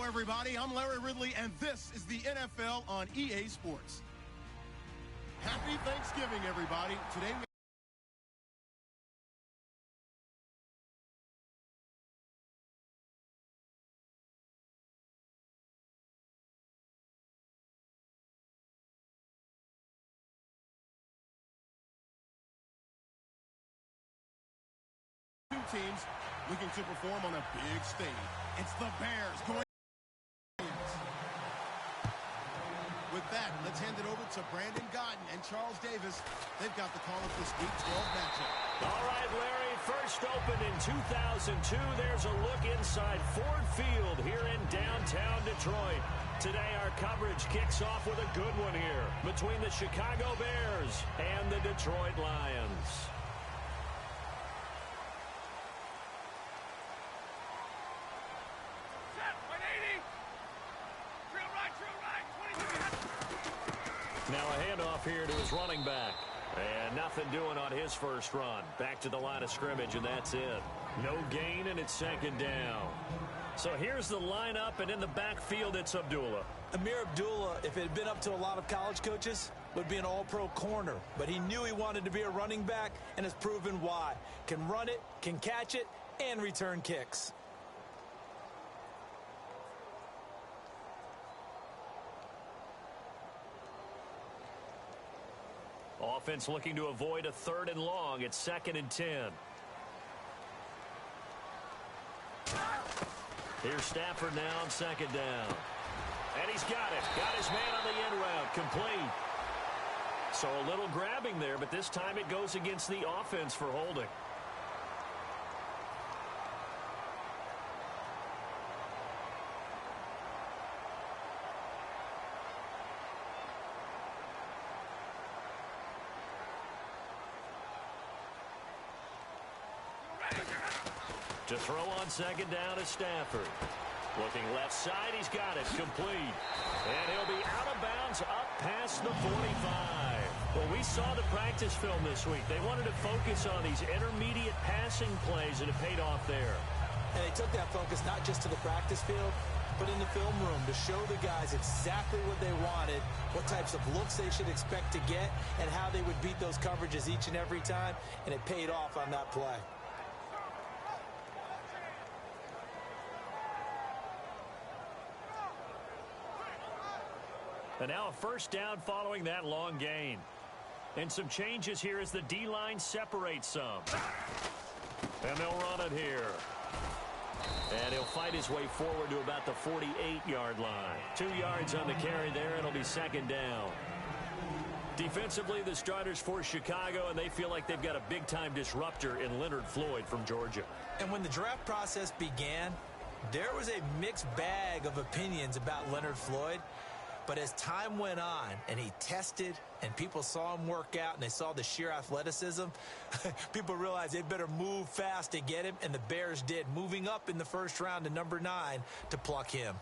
everybody. I'm Larry Ridley, and this is the NFL on EA Sports. Happy Thanksgiving, everybody. Today we two teams looking to perform on a big stage. It's the Bears going. With that, let's hand it over to Brandon Godden and Charles Davis. They've got the call of this Week 12 matchup. All right, Larry, first opened in 2002. There's a look inside Ford Field here in downtown Detroit. Today, our coverage kicks off with a good one here between the Chicago Bears and the Detroit Lions. Now a handoff here to his running back. And nothing doing on his first run. Back to the line of scrimmage, and that's it. No gain, and it's second down. So here's the lineup, and in the backfield, it's Abdullah. Amir Abdullah, if it had been up to a lot of college coaches, would be an all-pro corner. But he knew he wanted to be a running back, and has proven why. Can run it, can catch it, and return kicks. Offense looking to avoid a 3rd and long. It's 2nd and 10. Here's Stafford now on 2nd down. And he's got it. Got his man on the end route. Complete. So a little grabbing there, but this time it goes against the offense for holding. To throw on 2nd down is Stafford. Looking left side, he's got it. Complete. And he'll be out of bounds up past the 45. Well, we saw the practice film this week. They wanted to focus on these intermediate passing plays, and it paid off there. And they took that focus not just to the practice field, but in the film room to show the guys exactly what they wanted, what types of looks they should expect to get, and how they would beat those coverages each and every time, and it paid off on that play. And now a first down following that long gain. And some changes here as the D-line separates some. And they'll run it here. And he'll fight his way forward to about the 48-yard line. 2 yards on the carry there, and it'll be 2nd down. Defensively, the starters for Chicago, and they feel like they've got a big-time disruptor in Leonard Floyd from Georgia. And when the draft process began, there was a mixed bag of opinions about Leonard Floyd. But as time went on and he tested and people saw him work out and they saw the sheer athleticism, people realized they'd better move fast to get him, and the Bears did, moving up in the first round to number 9 to pluck him.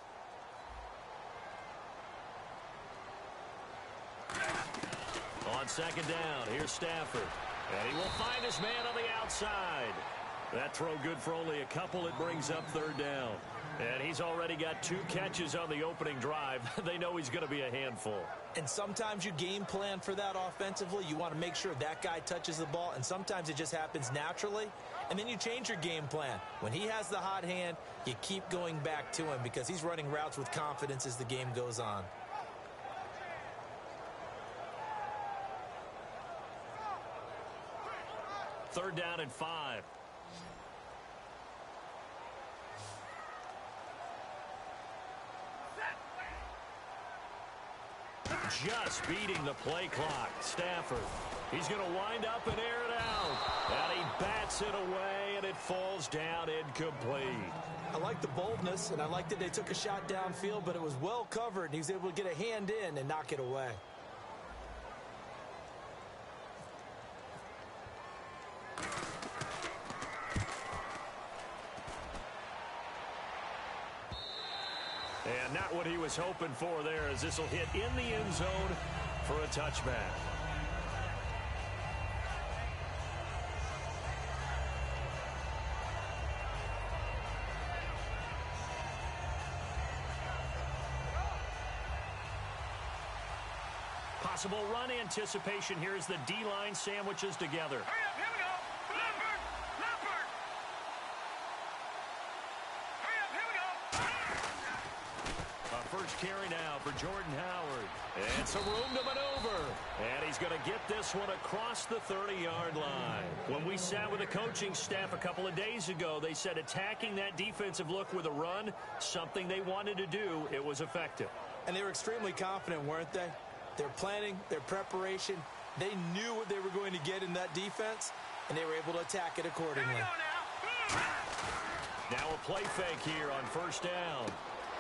On 2nd down, here's Stafford. And he will find his man on the outside. That throw good for only a couple. It brings up 3rd down. And he's already got 2 catches on the opening drive. They know he's going to be a handful. And sometimes you game plan for that offensively. You want to make sure that guy touches the ball, and sometimes it just happens naturally. And then you change your game plan. When he has the hot hand, you keep going back to him because he's running routes with confidence as the game goes on. Third down and 5. Just beating the play clock. Stafford. He's going to wind up and air it out. And he bats it away, and it falls down incomplete. I like the boldness, and I like that they took a shot downfield, but it was well covered, and he was able to get a hand in and knock it away. And not what he was hoping for there, as this will hit in the end zone for a touchback. possible run anticipation here as the D-line sandwiches together. Hurry up, here we go. Leopard, Leopard. Hurry up, here we go. A first carry now for Jordan Howard. And some room to maneuver. And he's going to get this one across the 30-yard line. When we sat with the coaching staff a couple of days ago, they said attacking that defensive look with a run, something they wanted to do, it was effective. And they were extremely confident, weren't they? Their planning, their preparation, they knew what they were going to get in that defense, and they were able to attack it accordingly. Now a play fake here on first down.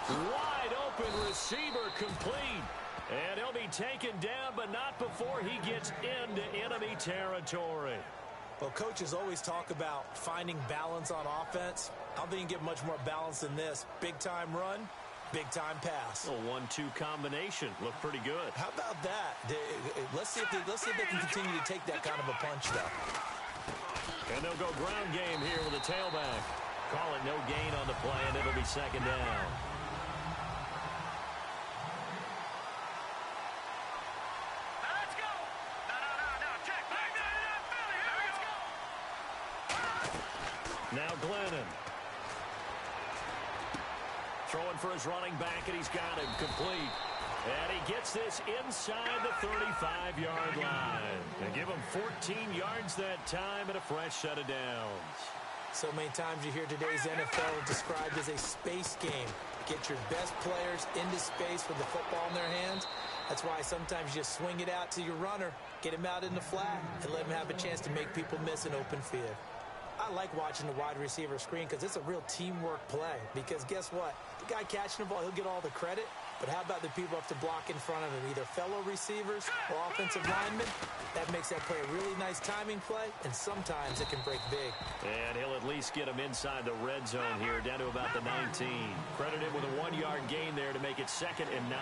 Wide open receiver complete. And he'll be taken down, but not before he gets into enemy territory. Well, coaches always talk about finding balance on offense. I don't think you can get much more balance than this. Big-time run, big-time pass. A 1-2 combination. Looked pretty good. How about that? Let's see if they can continue to take that kind of a punch, though. And they'll go ground game here with a tailback. Call it no gain on the play, and it'll be second down. Now Glennon. Throwing for his running back, and he's got him complete. And he gets this inside the 35-yard line. They give him 14 yards that time and a fresh set of downs. So many times you hear today's NFL described as a space game. Get your best players into space with the football in their hands. That's why sometimes you just swing it out to your runner, get him out in the flat, and let him have a chance to make people miss an open field. I like watching the wide receiver screen because it's a real teamwork play. Because guess what? The guy catching the ball, he'll get all the credit. But how about the people up to block in front of him, either fellow receivers or offensive linemen? That makes that play a really nice timing play, and sometimes it can break big. And he'll at least get him inside the red zone here, down to about the 19. Credited with a 1-yard gain there to make it 2nd and 9.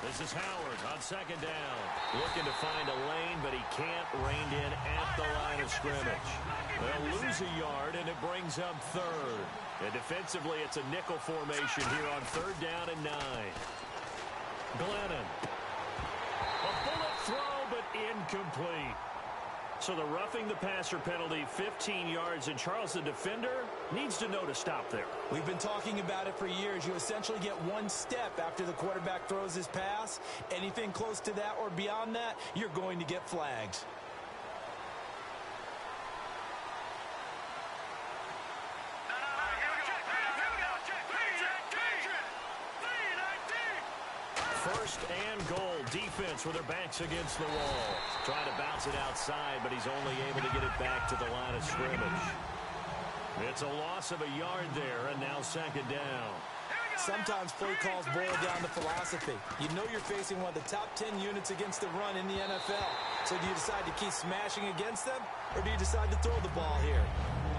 This is Howard on second down. Looking to find a lane, but he can't rein in at the line of scrimmage. They'll lose a yard, and it brings up 3rd. And defensively, it's a nickel formation here on 3rd down and 9. Glennon. A bullet throw, but incomplete. So the roughing the passer penalty, 15 yards, and Charles, the defender, needs to know to stop there. We've been talking about it for years. You essentially get one step after the quarterback throws his pass. Anything close to that or beyond that, you're going to get flagged. First and goal, defense with their backs against the wall. Trying to bounce it outside, but he's only able to get it back to the line of scrimmage. It's a loss of a yard there, and now 2nd down. Sometimes play calls boil down to philosophy. You know you're facing one of the top 10 units against the run in the NFL. So do you decide to keep smashing against them, or do you decide to throw the ball here?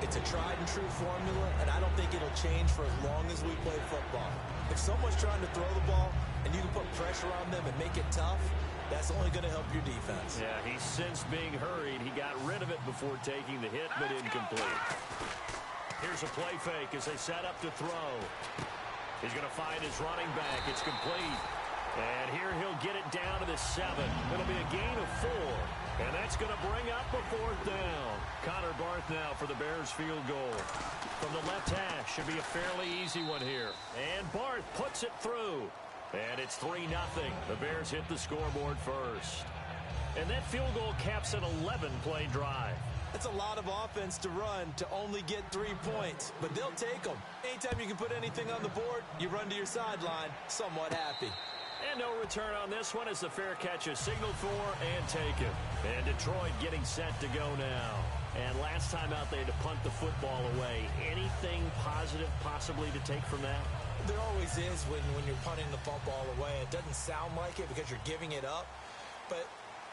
It's a tried-and-true formula, and I don't think it'll change for as long as we play football. If someone's trying to throw the ball, and you can put pressure on them and make it tough, that's only going to help your defense. Yeah, he's since being hurried. He got rid of it before taking the hit, but incomplete. Here's a play fake as they set up to throw. He's going to find his running back. It's complete. And here he'll get it down to the 7. It'll be a gain of 4. And that's going to bring up a 4th down. Connor Barth now for the Bears field goal. From the left hash, should be a fairly easy one here. And Barth puts it through. And it's 3-0. The Bears hit the scoreboard first. And that field goal caps an 11-play drive. It's a lot of offense to run to only get 3 points, but they'll take them. Anytime you can put anything on the board, you run to your sideline somewhat happy. And no return on this one as the fair catch is signaled for and taken. And Detroit getting set to go now. And last time out, they had to punt the football away. Anything positive possibly to take from that? There always is when you're punting the football away. It doesn't sound like it because you're giving it up, but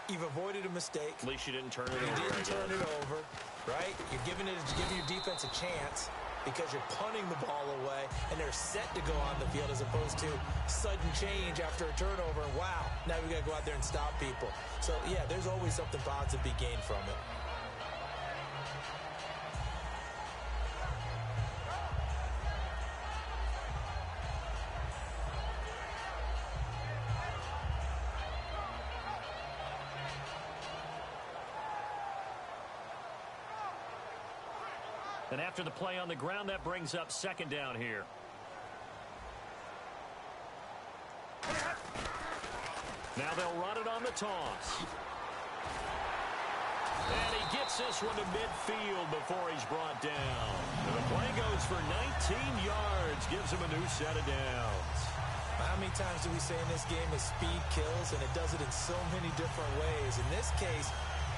you've avoided a mistake. At least you didn't turn it over. You didn't turn it over, right? You're giving your defense a chance because you're punting the ball away, and they're set to go on the field as opposed to sudden change after a turnover. And wow, now we got to go out there and stop people. So, yeah, there's always something positive to be gained from it. And after the play on the ground, that brings up second down here. Now they'll run it on the toss. And he gets this one to midfield before he's brought down. And the play goes for 19 yards, gives him a new set of downs. How many times do we say in this game that speed kills, and it does it in so many different ways? In this case,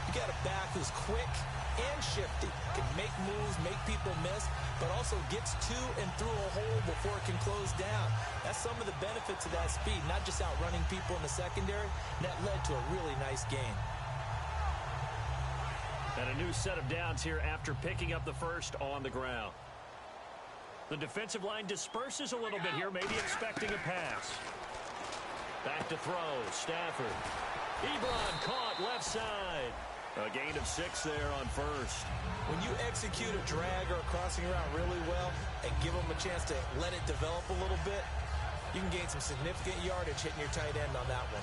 you got a back who's quick and shifty, can make moves, make people miss, but also gets to and through a hole before it can close down. That's some of the benefits of that speed, not just outrunning people in the secondary. That led to a really nice game. And a new set of downs here after picking up the first on the ground. The defensive line disperses a little bit here, maybe expecting a pass. Back to throw, Stafford. Ebron caught left side. A gain of 6 there on first. When you execute a drag or a crossing route really well and give them a chance to let it develop a little bit, you can gain some significant yardage hitting your tight end on that one.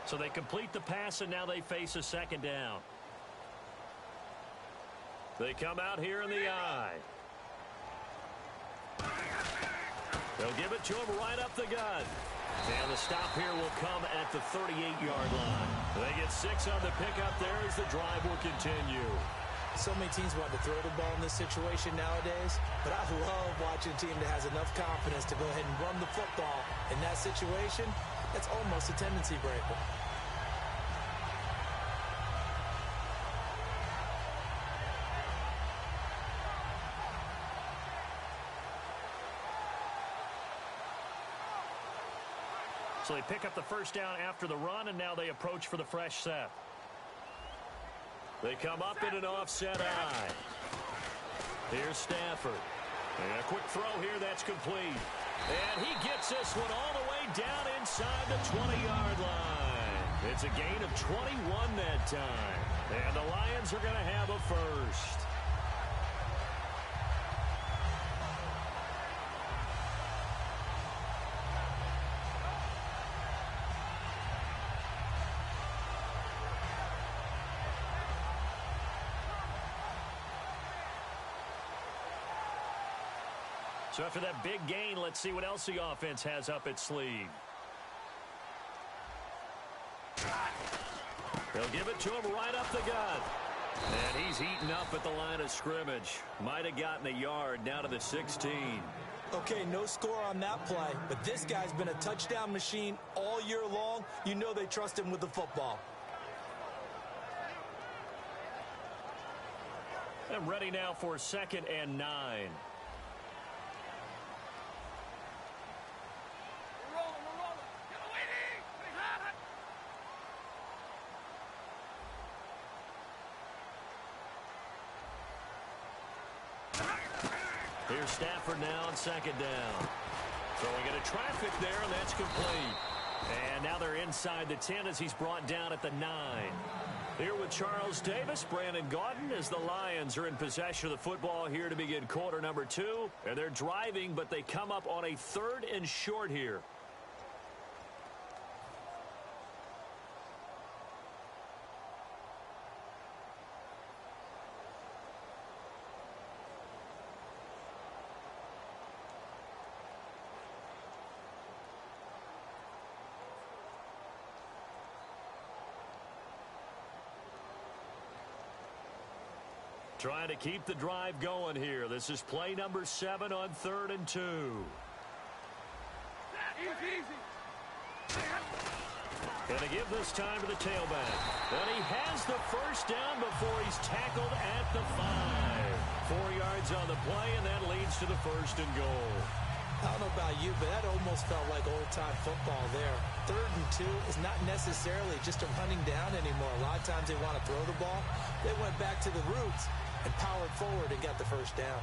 So they complete the pass, and now they face a second down. They come out here in the eye. They'll give it to him right up the gut. And the stop here will come at the 38-yard line. They get 6 on the pickup there as the drive will continue. So many teams want to throw the ball in this situation nowadays, but I love watching a team that has enough confidence to go ahead and run the football. In that situation, that's almost a tendency breaker. So they pick up the first down after the run, and now they approach for the fresh set. They come up in an offset eye. Here's Stafford. And a quick throw here that's complete. And he gets this one all the way down inside the 20-yard line. It's a gain of 21 that time. And the Lions are going to have a first. So after that big gain, let's see what else the offense has up its sleeve. They'll give it to him right up the gut. And he's eaten up at the line of scrimmage. Might have gotten a yard down to the 16. Okay, no score on that play, but this guy's been a touchdown machine all year long. You know they trust him with the football. And ready now for 2nd and 9. Here's Stafford now on 2nd down. Throwing into traffic there, and that's complete. And now they're inside the 10 as he's brought down at the 9. Here with Charles Davis, Brandon Gaudin, as the Lions are in possession of the football here to begin quarter number 2. And they're driving, but they come up on a 3rd and short here. Trying to keep the drive going here. This is play number 7 on 3rd and 2. Gonna give this time to the tailback. And he has the first down before he's tackled at the 5. 4 yards on the play, and that leads to the 1st and goal. I don't know about you, but that almost felt like old-time football there. 3rd and 2 is not necessarily just a running down anymore. A lot of times they want to throw the ball. They went back to the roots and powered forward and got the first down.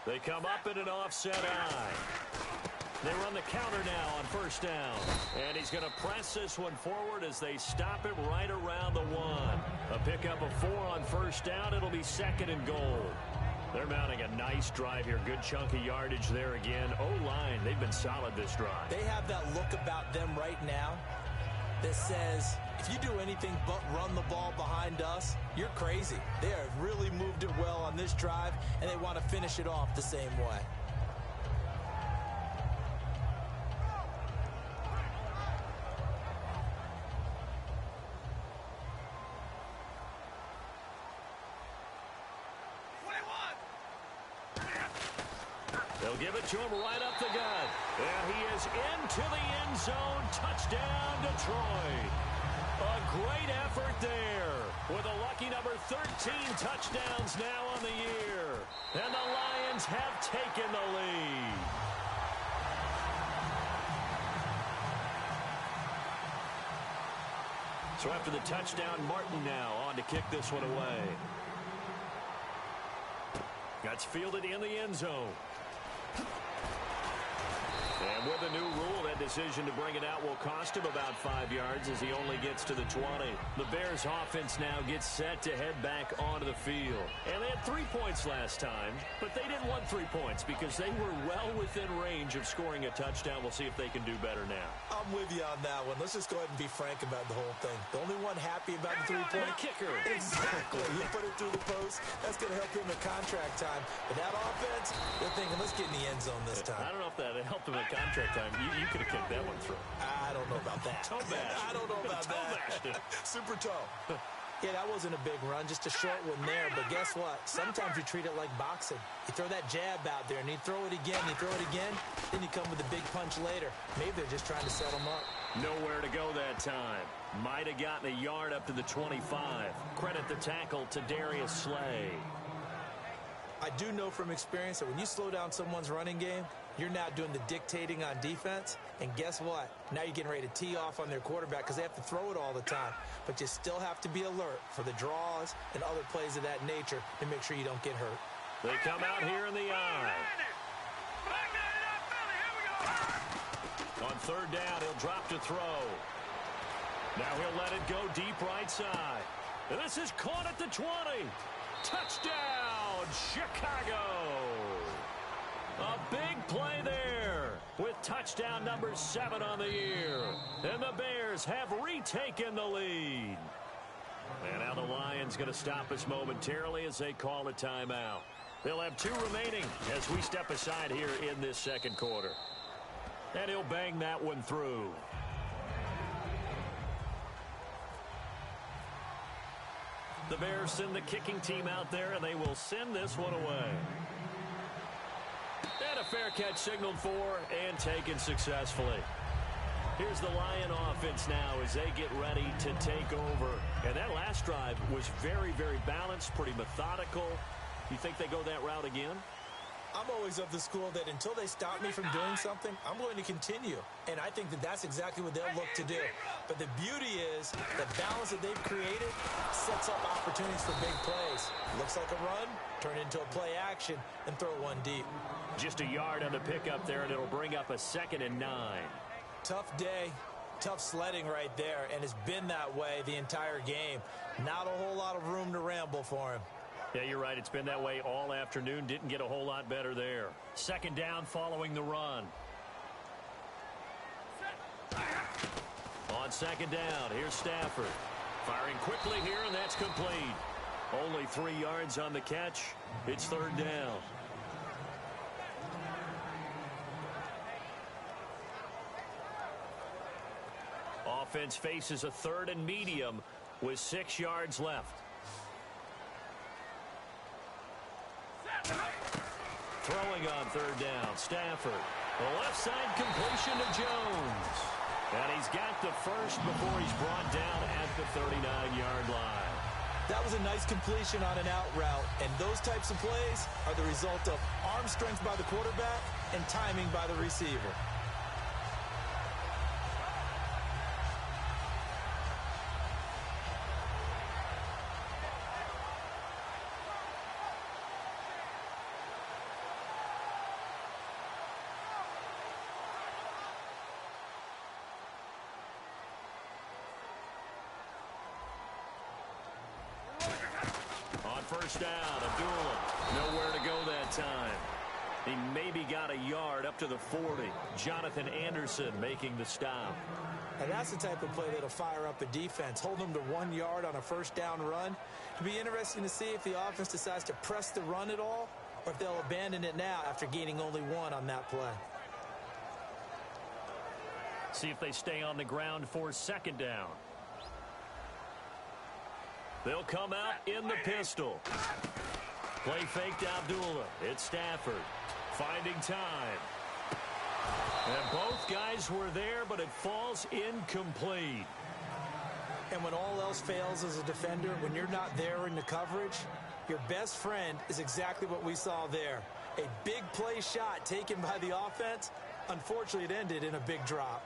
They come up in an offset eye. They run the counter now on first down. And he's going to press this one forward as they stop him right around the 1. A pickup of 4 on first down. It'll be 2nd and goal. They're mounting a nice drive here. Good chunk of yardage there again. O-line, they've been solid this drive. They have that look about them right now that says, if you do anything but run the ball behind us, you're crazy. They have really moved it well on this drive, and they want to finish it off the same way. They'll give it to him right up the gut. And he is into the end zone. Touchdown, Detroit. A great effort there with a lucky number 13 touchdowns now on the year. And the Lions have taken the lead. So after the touchdown, Martin now on to kick this one away. That's fielded in the end zone. And with a new rule, that decision to bring it out will cost him about 5 yards as he only gets to the 20. The Bears offense now gets set to head back onto the field. And they had 3 points last time, but they didn't want 3 points because they were well within range of scoring a touchdown. We'll see if they can do better now. I'm with you on that one. Let's just go ahead and be frank about the whole thing. The only one happy about the 3-point kicker. Exactly. You put it through the post. That's going to help him at contract time. But that offense, they're thinking, let's get in the end zone this time. I don't know if that helped him at contract time. You could have kicked that one through. I don't know about that. Toe bash. I don't know about that. Super toe. Yeah, that wasn't a big run, just a short one there. But guess what? Sometimes you treat it like boxing. You throw that jab out there, and you throw it again, then you come with a big punch later. Maybe they're just trying to set them up. Nowhere to go that time. Might have gotten a yard up to the 25. Credit the tackle to Darius Slay. I do know from experience that when you slow down someone's running game, you're now doing the dictating on defense. And guess what? Now you're getting ready to tee off on their quarterback because they have to throw it all the time. But you still have to be alert for the draws and other plays of that nature to make sure you don't get hurt. They come out here in the eye. On third down, he'll drop to throw. Now he'll let it go deep right side. And this is caught at the 20. Touchdown, Chicago. A big play there with touchdown number 7 on the year. And the Bears have retaken the lead. And now the Lions going to stop us momentarily as they call a timeout. They'll have 2 remaining as we step aside here in this second quarter. And he'll bang that one through. The Bears send the kicking team out there, and they will send this one away. And a fair catch signaled for and taken successfully. Here's the Lion offense now as they get ready to take over. And that last drive was very, very balanced, pretty methodical. You think they go that route again? I'm always of the school that until they stop me from doing something, I'm going to continue. And I think that that's exactly what they'll look to do. But the beauty is the balance that they've created sets up opportunities for big plays. Looks like a run, turn into a play action, and throw one deep. Just a yard on the pickup there, and it'll bring up a 2nd and 9. Tough day, tough sledding right there, and it's been that way the entire game. Not a whole lot of room to ramble for him. Yeah, you're right. It's been that way all afternoon. Didn't get a whole lot better there. 2nd down following the run. On 2nd down, here's Stafford. Firing quickly here, and that's complete. Only 3 yards on the catch. It's 3rd down. Offense faces a 3rd and medium with 6 yards left. Throwing on 3rd down, Stafford. The left side completion to Jones. And he's got the first before he's brought down at the 39-yard line. That was a nice completion on an out route, and those types of plays are the result of arm strength by the quarterback and timing by the receiver. first down. Abdullah, nowhere to go that time. He maybe got a yard up to the 40. Jonathan Anderson making the stop. And that's the type of play that'll fire up a defense. Hold them to 1 yard on a first down run. It'll be interesting to see if the offense decides to press the run at all, or if they'll abandon it now after gaining only 1 on that play. See if they stay on the ground for second down. They'll come out in the pistol. Play fake to Abdullah. It's Stafford finding time. And both guys were there, but it falls incomplete. And when all else fails as a defender, when you're not there in the coverage, your best friend is exactly what we saw there. A big play shot taken by the offense. Unfortunately, it ended in a big drop.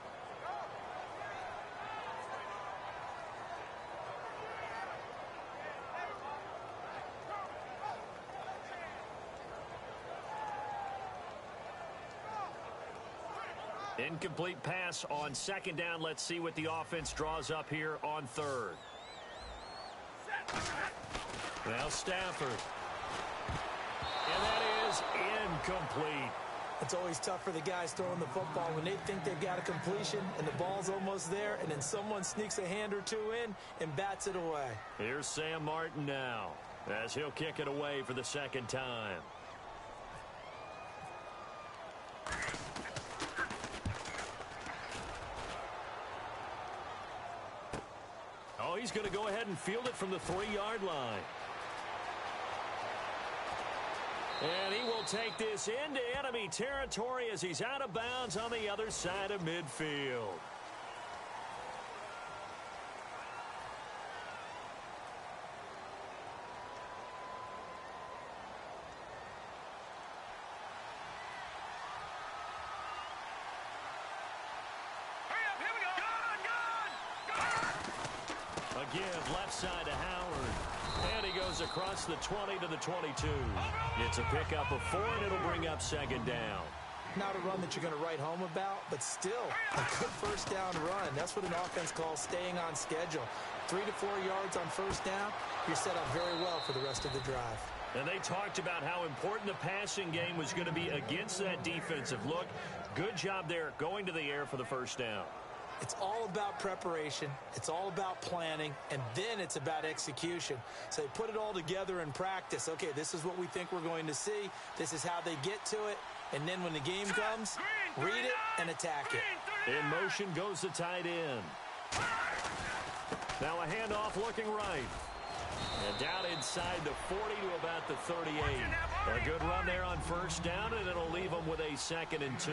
Incomplete pass on second down. Let's see what the offense draws up here on third. Now Stafford. And that is incomplete. It's always tough for the guys throwing the football when they think they've got a completion and the ball's almost there, and then someone sneaks a hand or two in and bats it away. Here's Sam Martin now as he'll kick it away for the second time. Oh, he's going to go ahead and field it from the 3-yard line. And he will take this into enemy territory as he's out of bounds on the other side of midfield. Again, left side to Howard. And he goes across the 20 to the 22. It's a pickup of 4, and it'll bring up second down. Not a run that you're going to write home about, but still a good first down run. That's what an offense calls staying on schedule. 3 to 4 yards on first down, you're set up very well for the rest of the drive. And they talked about how important the passing game was going to be against that defensive look. Good job there going to the air for the first down. It's all about preparation. It's all about planning. And then it's about execution. So they put it all together in practice. Okay, this is what we think we're going to see. This is how they get to it. And then when the game comes, read it and attack it. In motion goes the tight end. Now a handoff looking right. And down inside the 40 to about the 38. A good run there on first down, and it'll leave them with a 2nd and 2.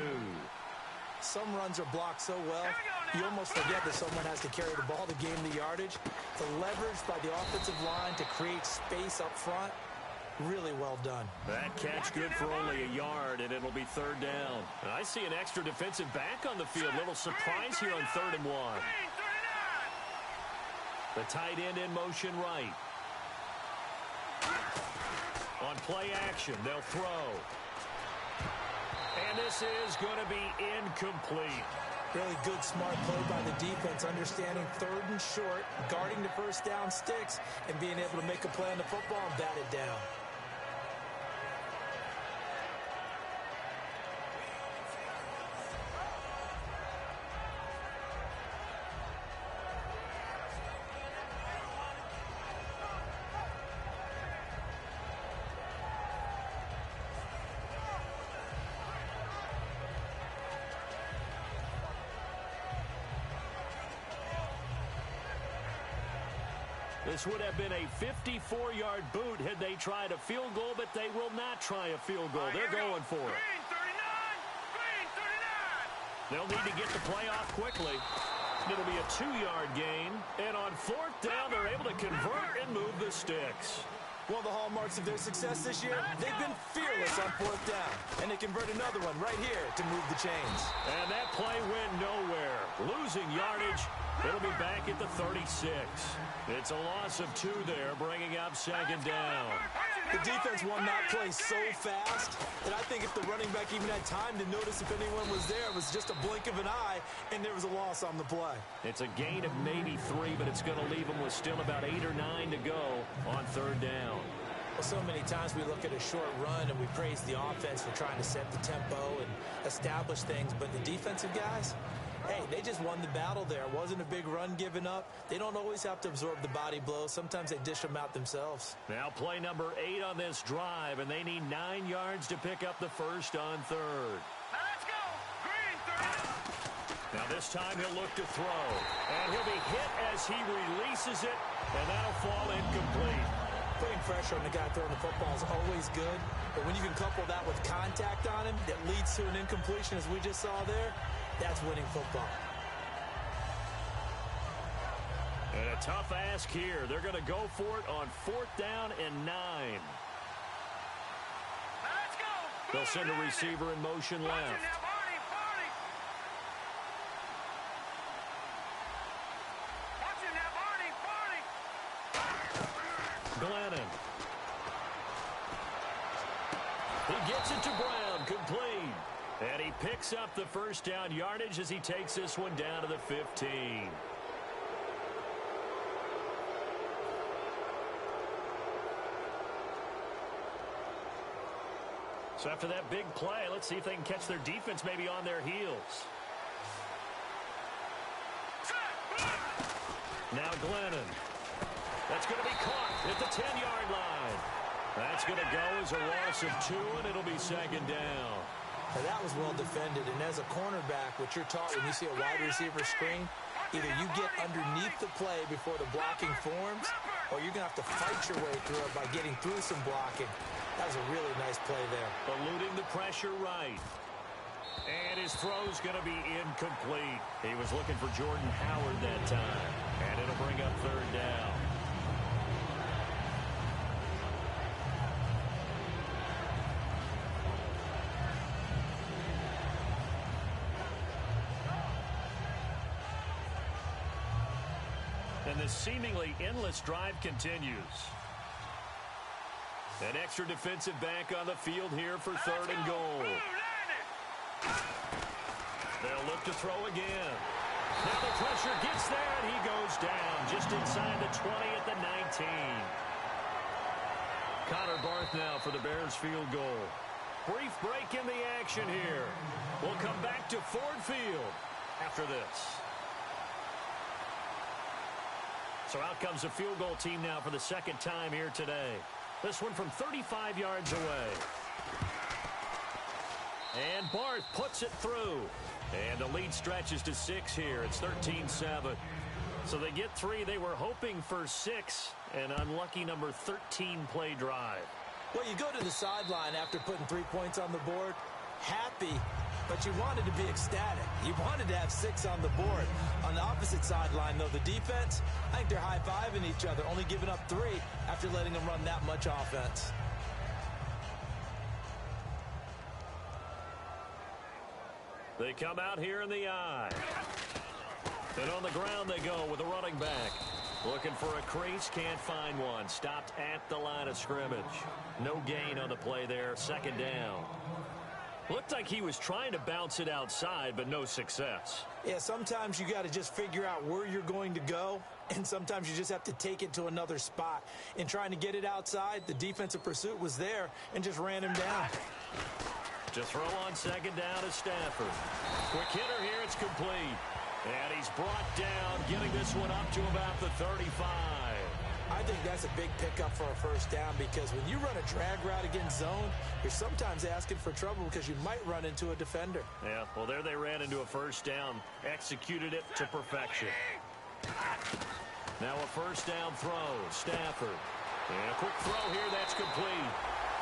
Some runs are blocked so well, you almost forget that someone has to carry the ball to gain the yardage. The leverage by the offensive line to create space up front, really well done. That catch good for only a yard, and it'll be 3rd down. And I see an extra defensive back on the field. Little surprise here on 3rd and 1. The tight end in motion right. On play action, they'll throw. And this is going to be incomplete. Really good, smart play by the defense, understanding 3rd and short, guarding the first down sticks, and being able to make a play on the football and bat it down. This would have been a 54-yard boot had they tried a field goal, but they will not try a field goal. They're going for it. They'll need to get the play off quickly. It'll be a 2-yard gain. And on 4th down, they're able to convert and move the sticks. One of the hallmarks of their success this year, they've been fearless on 4th down. And they convert another one right here to move the chains. And that play went nowhere. Losing yardage. It'll be back at the 36. It's a loss of 2 there, bringing up 2nd down. The defense won that play so fast that I think if the running back even had time to notice if anyone was there, it was just a blink of an eye, and there was a loss on the play. It's a gain of maybe 3, but it's going to leave them with still about 8 or 9 to go on 3rd down. Well, so many times we look at a short run and we praise the offense for trying to set the tempo and establish things, but the defensive guys, hey, they just won the battle there. It wasn't a big run given up. They don't always have to absorb the body blows. Sometimes they dish them out themselves. Now play number 8 on this drive, and they need 9 yards to pick up the first on third. Let's go. Green, third. Now this time he'll look to throw, and he'll be hit as he releases it, and that'll fall incomplete. Putting pressure on the guy throwing the football is always good, but when you can couple that with contact on him that leads to an incompletion, as we just saw there, that's winning football. And a tough ask here. They're going to go for it on 4th down and 9. Let's go. They'll send a receiver in motion left. Watch it now, Barney, Barney. Watch it now, Barney, Barney. Glennon. He gets it to Brown, complete. And he picks up the first down yardage as he takes this one down to the 15. So after that big play, let's see if they can catch their defense maybe on their heels. Now Glennon. That's going to be caught at the 10-yard line. That's going to go as a loss of 2, and it'll be second down. Now that was well defended, and as a cornerback, what you're taught when you see a wide receiver screen, either you get underneath the play before the blocking forms, or you're going to have to fight your way through it by getting through some blocking. That was a really nice play there. Eluding the pressure right. And his throw's going to be incomplete. He was looking for Jordan Howard that time, and it'll bring up 3rd down. And this seemingly endless drive continues. An extra defensive back on the field here for 3rd and goal. They'll look to throw again. Now the pressure gets there, and he goes down just inside the 20 at the 19. Connor Barth now for the Bears field goal. Brief break in the action here. We'll come back to Ford Field after this. So out comes the field goal team now for the 2nd time here today. This one from 35 yards away. And Barth puts it through. And the lead stretches to 6 here. It's 13-7. So they get 3. They were hoping for 6. An unlucky number 13 play drive. Well, you go to the sideline after putting 3 points on the board, happy, but you wanted to be ecstatic. You wanted to have 6 on the board. On the opposite sideline, though, the defense, I think they're high-fiving each other, only giving up 3 after letting them run that much offense. They come out here in the I. And on the ground they go with a running back. Looking for a crease, can't find one. Stopped at the line of scrimmage. No gain on the play there, 2nd down. Looked like he was trying to bounce it outside, but no success. Yeah, sometimes you got to just figure out where you're going to go, and sometimes you just have to take it to another spot. In trying to get it outside, the defensive pursuit was there and just ran him down. To throw on 2nd down is Stafford. Quick hitter here, it's complete. And he's brought down, getting this one up to about the 35. I think that's a big pickup for a 1st down because when you run a drag route against zone, you're sometimes asking for trouble because you might run into a defender. Yeah, well, there they ran into a 1st down, executed it to perfection. Now a 1st down throw, Stafford. And a quick throw here, that's complete.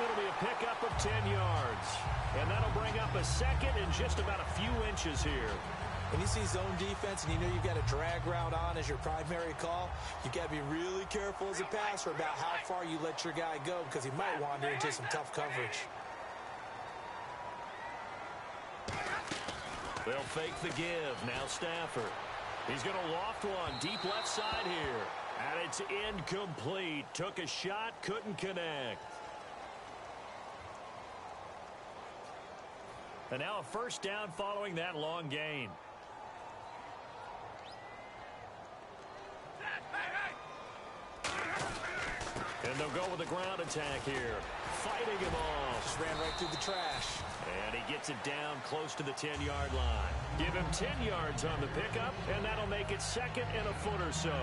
It'll be a pickup of 10 yards. And that'll bring up a 2nd and just about a few inches here. When you see zone defense and you know you've got a drag route on as your primary call, you've got to be really careful as a passer about how far you let your guy go because he might wander into some tough coverage. They'll fake the give. Now Stafford. He's going to loft one deep left side here. And it's incomplete. Took a shot, couldn't connect. And now a 1st down following that long gain. And And they'll go with a ground attack here. Fighting him off. Just ran right through the trash. And he gets it down close to the 10-yard line. Give him 10 yards on the pickup, and that'll make it second and a foot or so.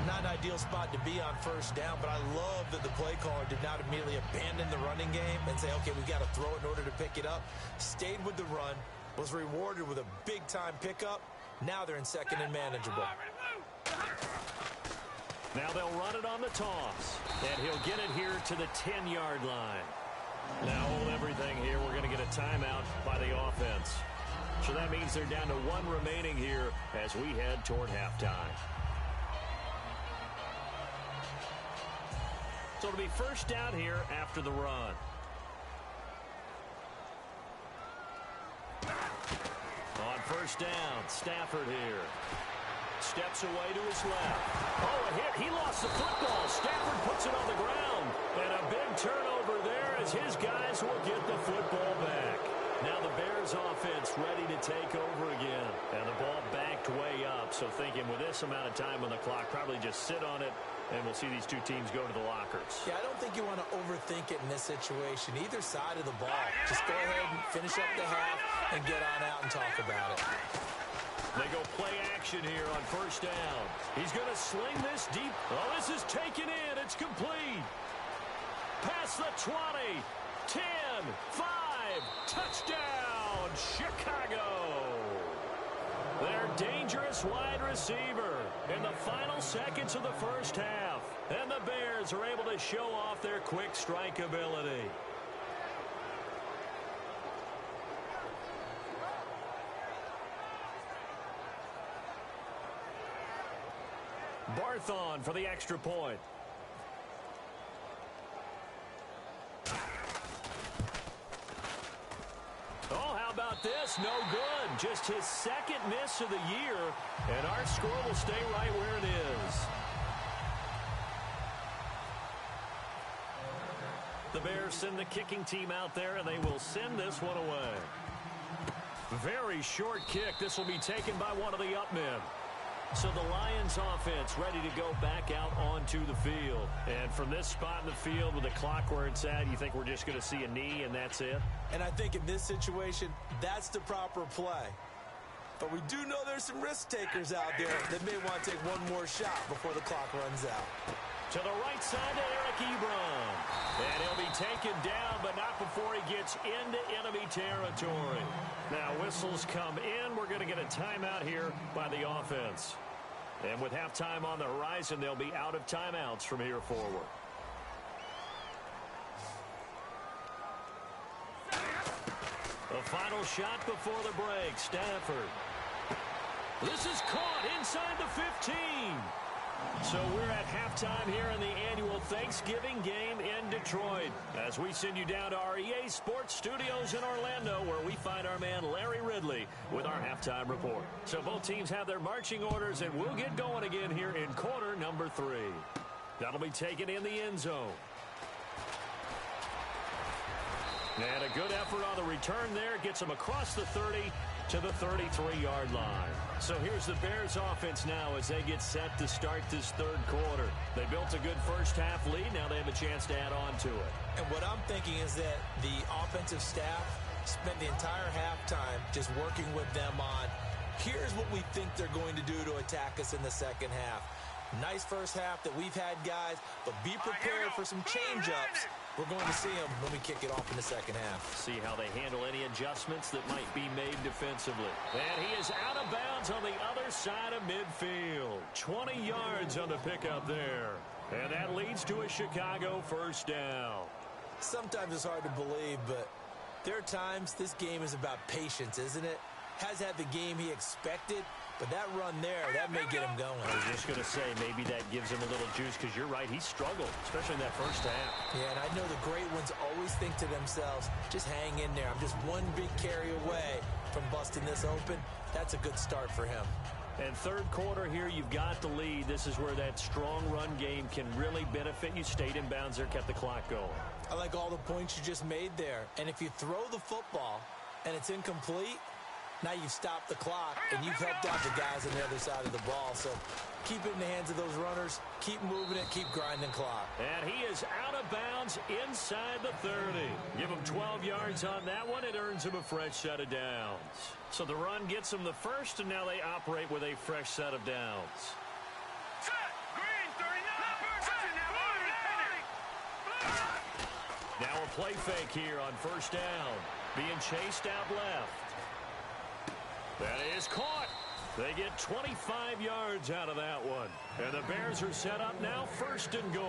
Not an ideal spot to be on first down, but I love that the play caller did not immediately abandon the running game and say, okay, we got to throw it in order to pick it up. Stayed with the run, was rewarded with a big-time pickup. Now they're in second and manageable. Now they'll run it on the toss, and he'll get it here to the 10-yard line. Now hold everything here. We're going to get a timeout by the offense. So that means they're down to one remaining here as we head toward halftime. So it'll be first down here after the run. On first down, Stafford here. Steps away to his left. Oh, a hit. He lost the football. Stafford puts it on the ground. And a big turnover there as his guys will get the football back. Now the Bears offense ready to take over again. And the ball backed way up. So thinking with this amount of time on the clock, probably just sit on it, and we'll see these two teams go to the lockers. Yeah, I don't think you want to overthink it in this situation. Either side of the ball. Just go ahead and finish up the half and get on out and talk about it. They go play action here on first down. He's going to sling this deep. Oh, this is taken in. It's complete. Past the 20, 10, 5, touchdown, Chicago. Their dangerous wide receiver in the final seconds of the first half. And the Bears are able to show off their quick strike ability. Barthon for the extra point. Oh, how about this? No good. Just his second miss of the year, and our score will stay right where it is. The Bears send the kicking team out there, and they will send this one away. Very short kick. This will be taken by one of the up men. So the Lions offense ready to go back out onto the field. And from this spot in the field with the clock where it's at, you think we're just going to see a knee and that's it? And I think in this situation, that's the proper play. But we do know there's some risk takers out there that may want to take one more shot before the clock runs out. To the right side to Eric Ebron. And he'll be taken down, but not before he gets into enemy territory. Now whistles come in. We're going to get a timeout here by the offense. And with halftime on the horizon, they'll be out of timeouts from here forward. The final shot before the break, Stafford. This is caught inside the 15. So we're at halftime here in the annual Thanksgiving game in Detroit. As we send you down to our EA Sports Studios in Orlando, where we find our man Larry Ridley with our halftime report. So both teams have their marching orders, and we'll get going again here in quarter number 3. That'll be taken in the end zone. And a good effort on the return there. Gets them across the 30 to the 33-yard line. So here's the Bears offense now as they get set to start this third quarter. They built a good first half lead. Now they have a chance to add on to it. And what I'm thinking is that the offensive staff spent the entire halftime just working with them on, here's what we think they're going to do to attack us in the second half. Nice first half that we've had, guys, but be prepared for some change-ups. We're going to see them when we kick it off in the second half. See how they handle any adjustments that might be made defensively. And he is out of bounds on the other side of midfield. 20 yards on the pickup there. And that leads to a Chicago first down. Sometimes it's hard to believe, but there are times this game is about patience, isn't it? Has had the game he expected, but that run there, that may get him going. I was just going to say, maybe that gives him a little juice, because you're right, he struggled, especially in that first half. Yeah, and I know the great ones always think to themselves, just hang in there. I'm just one big carry away from busting this open. That's a good start for him. And third quarter here, you've got the lead. This is where that strong run game can really benefit you. Stayed in bounds there, kept the clock going. I like all the points you just made there. And if you throw the football and it's incomplete, Now you've stopped the clock, and you've helped out the guys on the other side of the ball. So keep it in the hands of those runners. Keep moving it. Keep grinding clock. And he is out of bounds inside the 30. Give him 12 yards on that one. It earns him a fresh set of downs. So the run gets them the first, and now they operate with a fresh set of downs. Set. Green 39. Now a play fake here on first down. Being chased out left. That is caught. They get 25 yards out of that one. And the Bears are set up now first and goal.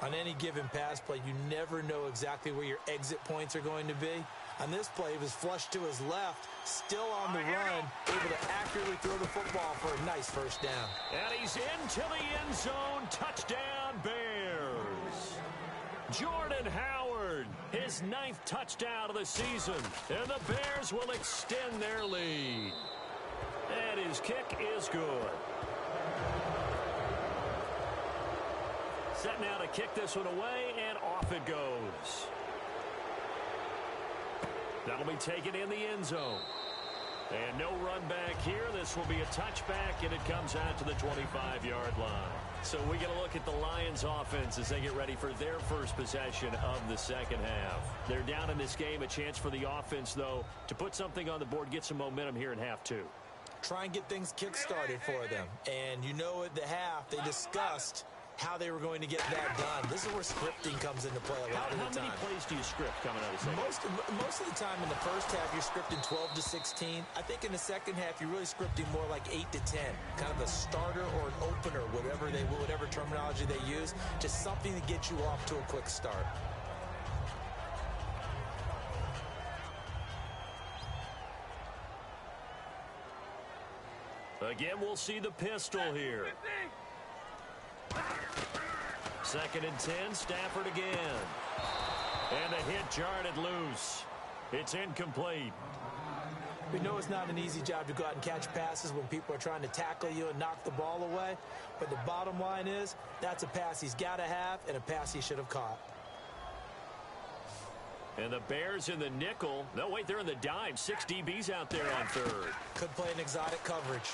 On any given pass play, you never know exactly where your exit points are going to be. On this play, he was flushed to his left, still on the run, able to accurately throw the football for a nice first down. And he's into the end zone. Touchdown, Bears. Jordan Howard, his 9th touchdown of the season. And the Bears will extend their lead. And his kick is good. Set now to kick this one away, and off it goes. That'll be taken in the end zone. And no run back here. This will be a touchback, and it comes out to the 25-yard line. So we get a look at the Lions offense as they get ready for their first possession of the second half. They're down in this game. A chance for the offense, though, to put something on the board, get some momentum here in half two. Try and get things kick-started for them. And you know at the half, they discussed how they were going to get that done. This is where scripting comes into play a lot of the time. How many plays do you script coming out of the second half? Most of the time in the first half, you're scripting 12 to 16. I think in the second half, you're really scripting more like 8 to 10. Kind of a starter or an opener, whatever terminology they use. Just something to get you off to a quick start. Again, we'll see the pistol here. 2nd and 10, Stafford again. And the hit jarred it loose. It's incomplete. We know it's not an easy job to go out and catch passes when people are trying to tackle you and knock the ball away. But the bottom line is, that's a pass he's got to have and a pass he should have caught. And the Bears in the nickel. No, wait, they're in the dime. 6 DBs out there on third. Could play an exotic coverage.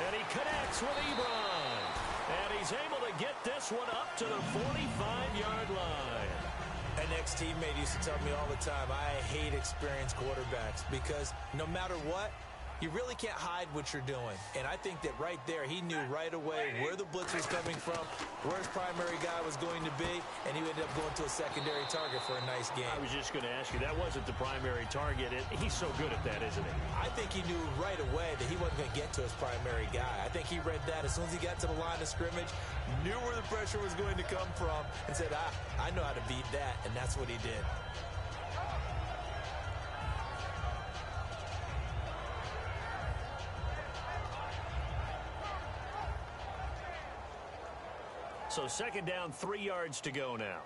And he connects with Ebron. And he's able to get this one up to the 45-yard line. An ex-teammate used to tell me all the time, I hate experienced quarterbacks because no matter what, you really can't hide what you're doing. And I think that right there, he knew right away where the blitz was coming from, where his primary guy was going to be, and he ended up going to a secondary target for a nice game. I was just going to ask you, that wasn't the primary target. He's so good at that, isn't he? I think he knew right away that he wasn't going to get to his primary guy. I think he read that as soon as he got to the line of scrimmage, knew where the pressure was going to come from, and said, I know how to beat that, and that's what he did. So 2nd down, 3 yards to go now.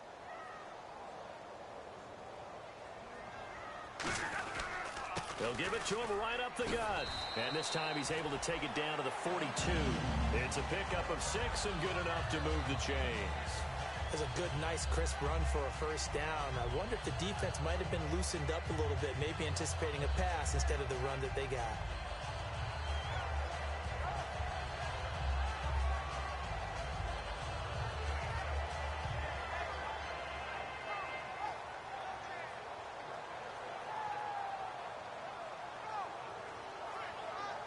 They'll give it to him right up the gut. And this time he's able to take it down to the 42. It's a pickup of 6 and good enough to move the chains. It's a good, nice, crisp run for a first down. I wonder if the defense might have been loosened up a little bit, maybe anticipating a pass instead of the run that they got.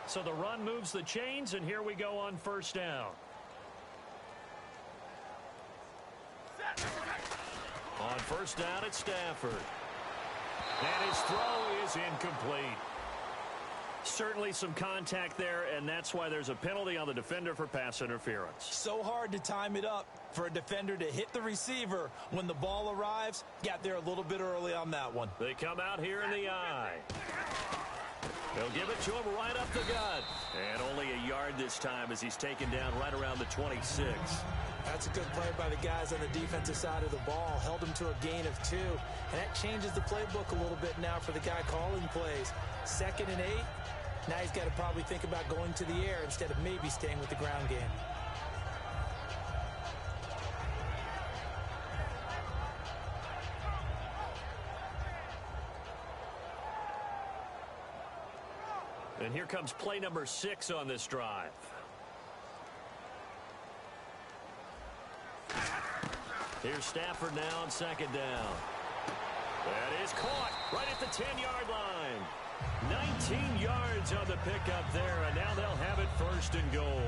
So the run moves the chains, and here we go on first down. On first down, it's Stafford. And his throw is incomplete. Certainly some contact there, and that's why there's a penalty on the defender for pass interference. So hard to time it up for a defender to hit the receiver when the ball arrives. Got there a little bit early on that one. They come out here in the eye. They'll give it to him right up the gut. And only a yard this time as he's taken down right around the 26. That's a good play by the guys on the defensive side of the ball. Held him to a gain of 2. And that changes the playbook a little bit now for the guy calling plays. 2nd and 8. Now he's got to probably think about going to the air instead of maybe staying with the ground game. And here comes play number 6 on this drive. Here's Stafford now on second down. That is caught right at the 10-yard line. 19 yards on the pickup there, and now they'll have it first and goal.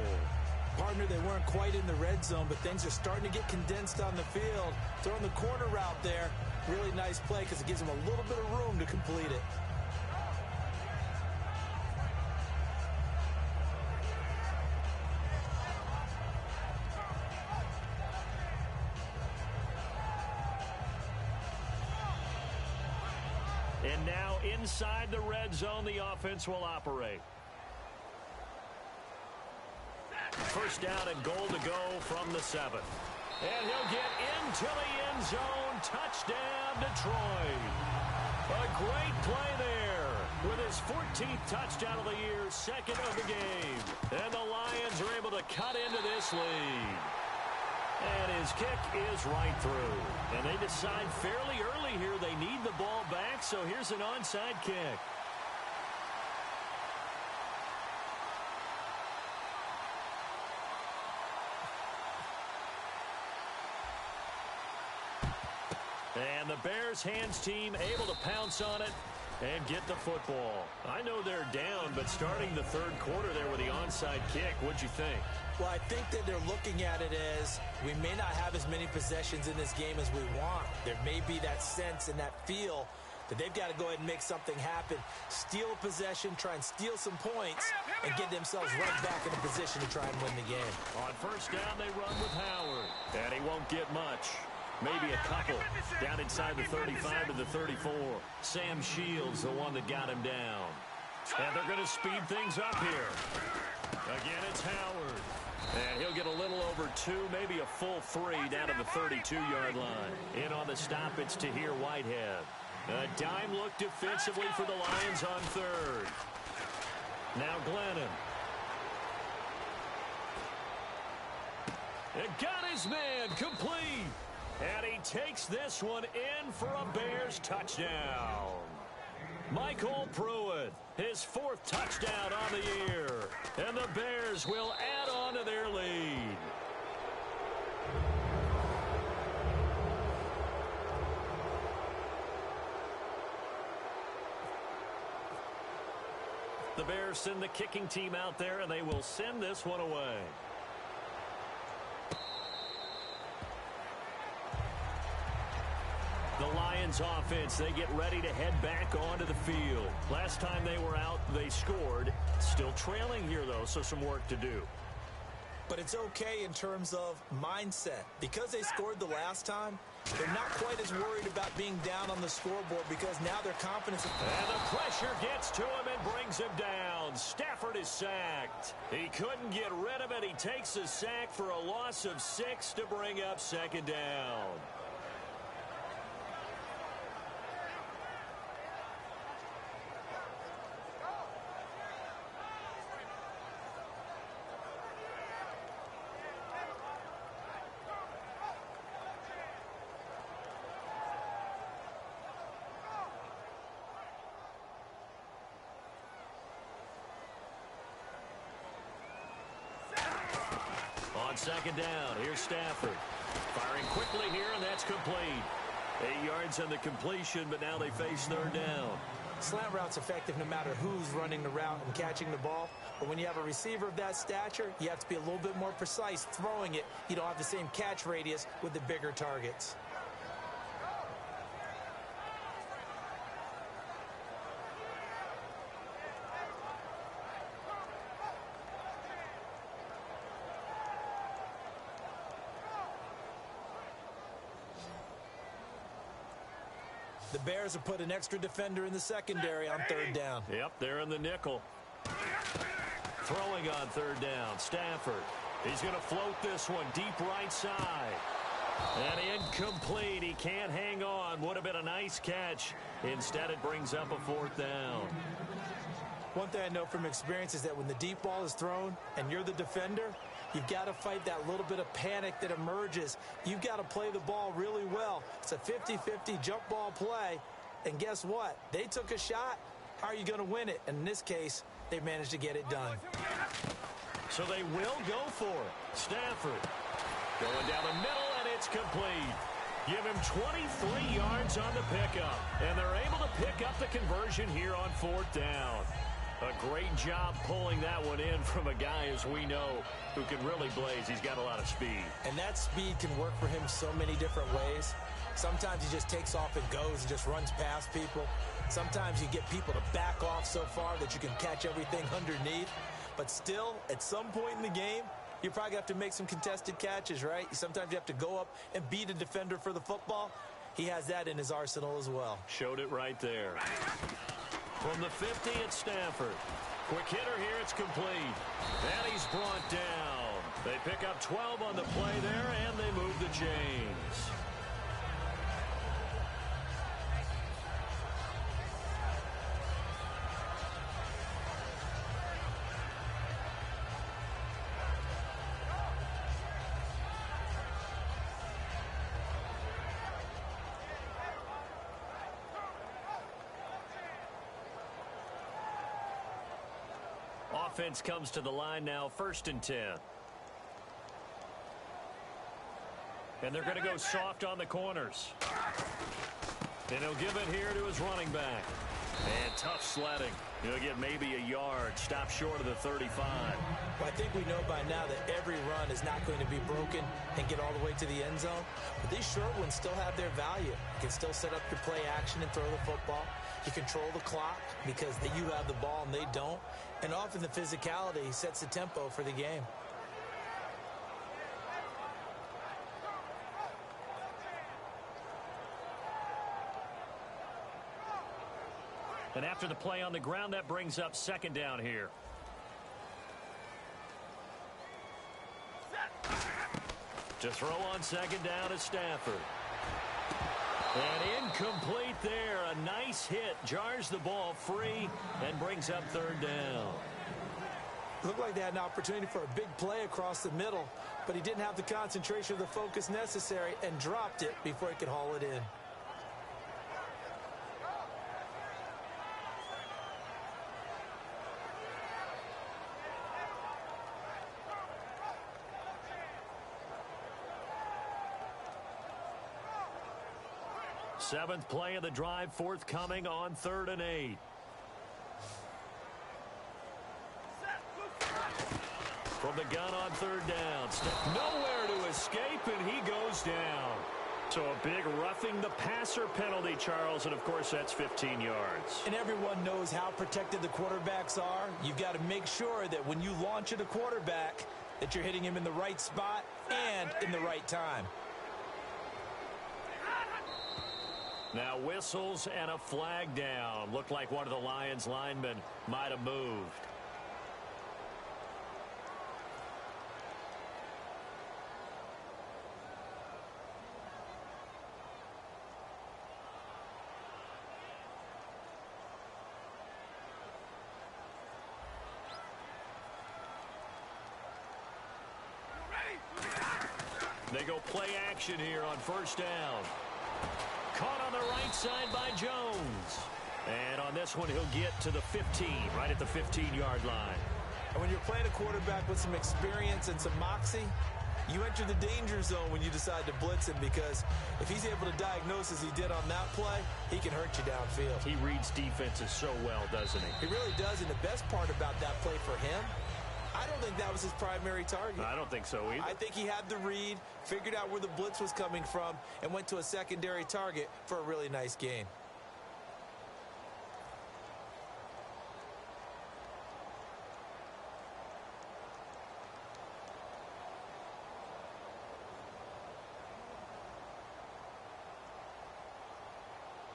Partner, they weren't quite in the red zone, but things are starting to get condensed on the field. Throwing the corner route there, really nice play because it gives them a little bit of room to complete it. And now inside the red zone, the offense will operate. First down and goal to go from the 7. And he'll get into the end zone. Touchdown, Detroit. A great play there with his 14th touchdown of the year, second of the game. And the Lions are able to cut into this lead. And his kick is right through. And they decide fairly early here they need the ball back, so here's an onside kick. And the Bears hands team able to pounce on it and get the football. I know they're down, but starting the third quarter there with the onside kick, what'd you think? Well, I think that they're looking at it as we may not have as many possessions in this game as we want. There may be that sense and that feel that they've got to go ahead and make something happen. Steal possession, try and steal some points, and get themselves right back in a position to try and win the game. On first down, they run with Howard. And he won't get much. Maybe a couple. Down inside the 35 to the 34. Sam Shields, the one that got him down. And they're going to speed things up here. Again, it's Howard. And he'll get a little over 2, maybe a full 3 down to the 32-yard line. In on the stop, it's Tahir Whitehead. A dime look defensively for the Lions on third. Now Glennon. And got his man complete. And he takes this one in for a Bears touchdown. Michael Pruitt, his 4th touchdown on the year. And the Bears will add on to their lead. The Bears send the kicking team out there, and they will send this one away. The Lions offense, they get ready to head back onto the field. Last time they were out, they scored. Still trailing here, though, so some work to do. But it's okay in terms of mindset. Because they scored the last time, they're not quite as worried about being down on the scoreboard because now their confidence... And the pressure gets to him and brings him down. Stafford is sacked. He couldn't get rid of it. He takes a sack for a loss of 6 to bring up second down. On second down, here's Stafford. Firing quickly here, and that's complete. 8 yards on the completion, but now they face third down. Slant route's effective no matter who's running the route and catching the ball. But when you have a receiver of that stature, you have to be a little bit more precise throwing it. You don't have the same catch radius with the bigger targets. The Bears have put an extra defender in the secondary on third down. Yep, they're in the nickel. Throwing on third down, Stafford. He's going to float this one deep right side. And incomplete. He can't hang on. Would have been a nice catch. Instead, it brings up a 4th down. One thing I know from experience is that when the deep ball is thrown and you're the defender, you've got to fight that little bit of panic that emerges. You've got to play the ball really well. It's a 50-50 jump ball play. And guess what? They took a shot. How are you going to win it? And in this case, they managed to get it done. So they will go for it. Stafford going down the middle, and it's complete. Give him 23 yards on the pickup, and they're able to pick up the conversion here on 4th down. A great job pulling that one in from a guy, as we know, who can really blaze. He's got a lot of speed. And that speed can work for him so many different ways. Sometimes he just takes off and goes and just runs past people. Sometimes you get people to back off so far that you can catch everything underneath. But still, at some point in the game, you're probably going to have to make some contested catches, right? Sometimes you have to go up and beat a defender for the football. He has that in his arsenal as well. Showed it right there. From the 50, it's Stafford. Quick hitter here, it's complete. And he's brought down. They pick up 12 on the play there, and they move the chains. Offense comes to the line now, 1st and 10. And they're going to go soft on the corners. And he'll give it here to his running back. And tough sledding. He'll get maybe a yard. Stop short of the 35. Well, I think we know by now that every run is not going to be broken and get all the way to the end zone. But these short ones still have their value. You can still set up your play action and throw the football. You control the clock because you have the ball and they don't. And often the physicality sets the tempo for the game. And after the play on the ground, that brings up 2nd down here. To throw on 2nd down is Stafford. And incomplete there. A nice hit. Jars the ball free and brings up 3rd down. Looked like they had an opportunity for a big play across the middle, but he didn't have the concentration or the focus necessary and dropped it before he could haul it in. Seventh play of the drive forthcoming on 3rd and 8. From the gun on 3rd down. Nowhere to escape, and he goes down. So a big roughing the passer penalty, Charles, and of course that's 15 yards. And everyone knows how protected the quarterbacks are. You've got to make sure that when you launch at a quarterback that you're hitting him in the right spot and in the right time. Now whistles and a flag down. Looked like one of the Lions linemen might have moved. They go play action here on 1st down. Caught on the right side by Jones. And on this one, he'll get to the 15, right at the 15-yard line. And when you're playing a quarterback with some experience and some moxie, you enter the danger zone when you decide to blitz him, because if he's able to diagnose as he did on that play, he can hurt you downfield. He reads defenses so well, doesn't he? He really does, and the best part about that play for him, I don't think that was his primary target. I don't think so either. I think he had the read, figured out where the blitz was coming from, and went to a secondary target for a really nice gain.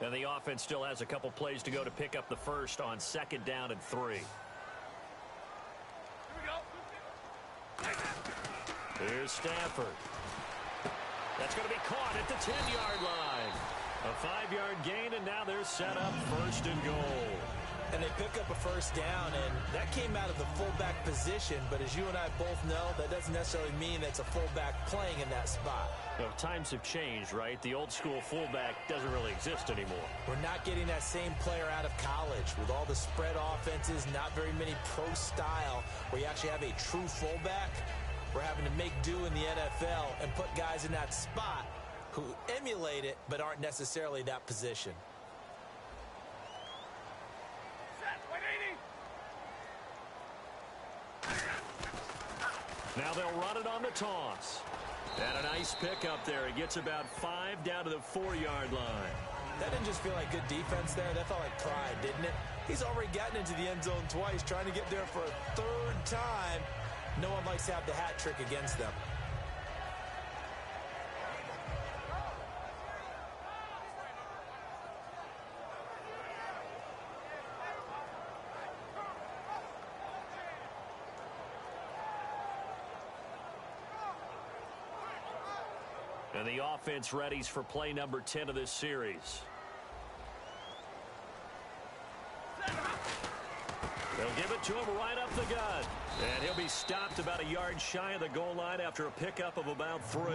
And the offense still has a couple plays to go to pick up the first on 2nd down and 3. Here's Stafford. That's going to be caught at the 10-yard line. A 5-yard gain, and now they're set up 1st and goal. And they pick up a first down, and that came out of the fullback position. But as you and I both know, that doesn't necessarily mean it's a fullback playing in that spot. Well, times have changed, right? The old school fullback doesn't really exist anymore. We're not getting that same player out of college with all the spread offenses, not very many pro style where you actually have a true fullback. We're having to make do in the NFL and put guys in that spot who emulate it but aren't necessarily that position. Now they'll run it on the toss. And a nice pick up there. He gets about 5 down to the 4-yard line. That didn't just feel like good defense there. That felt like pride, didn't it? He's already gotten into the end zone twice, trying to get there for a third time. No one likes to have the hat trick against them. And the offense readies for play number 10 of this series. They'll give it to him right up the gut. And he'll be stopped about a yard shy of the goal line after a pickup of about 3.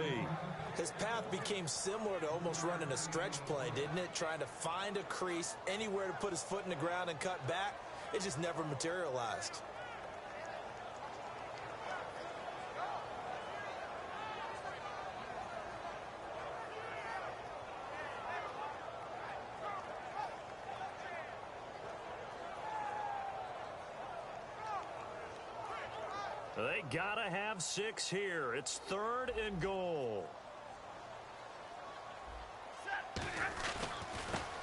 His path became similar to almost running a stretch play, didn't it? Trying to find a crease, anywhere to put his foot in the ground and cut back. It just never materialized. They gotta have 6 here. It's 3rd and goal.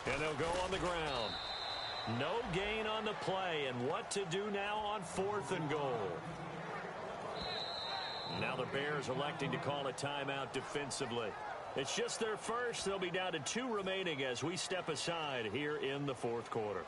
And they'll go on the ground. No gain on the play. And what to do now on 4th and goal? Now the Bears electing to call a timeout defensively. It's just their first. They'll be down to 2 remaining as we step aside here in the 4th quarter.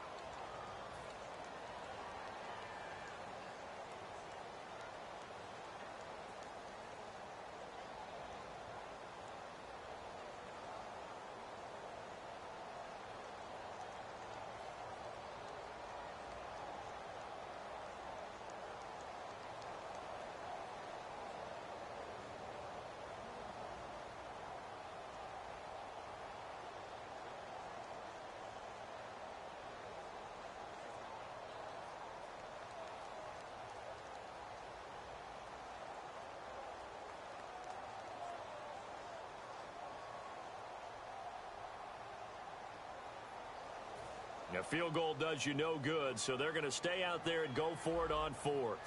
A field goal does you no good, so they're going to stay out there and go for it on 4th.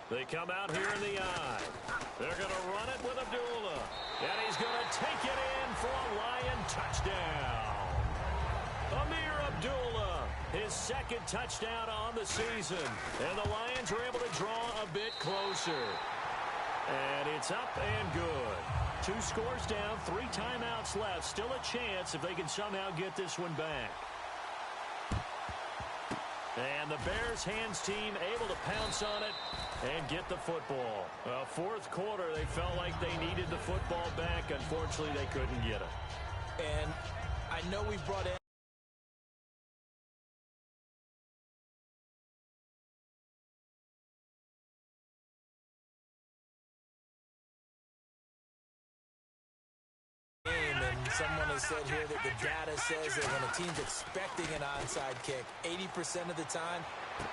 They come out here in the eye. They're going to run it with Abdullah. And he's going to take it in for a Lion touchdown. Amir Abdullah, his 2nd touchdown on the season. And the Lions are able to draw a bit closer. And it's up and good. 2 scores down, 3 timeouts left. Still a chance if they can somehow get this one back. And the Bears hands team able to pounce on it and get the football. 4th quarter, they felt like they needed the football back. Unfortunately, they couldn't get it. And I know we brought in someone has said here that the data says that when a team's expecting an onside kick, 80% of the time,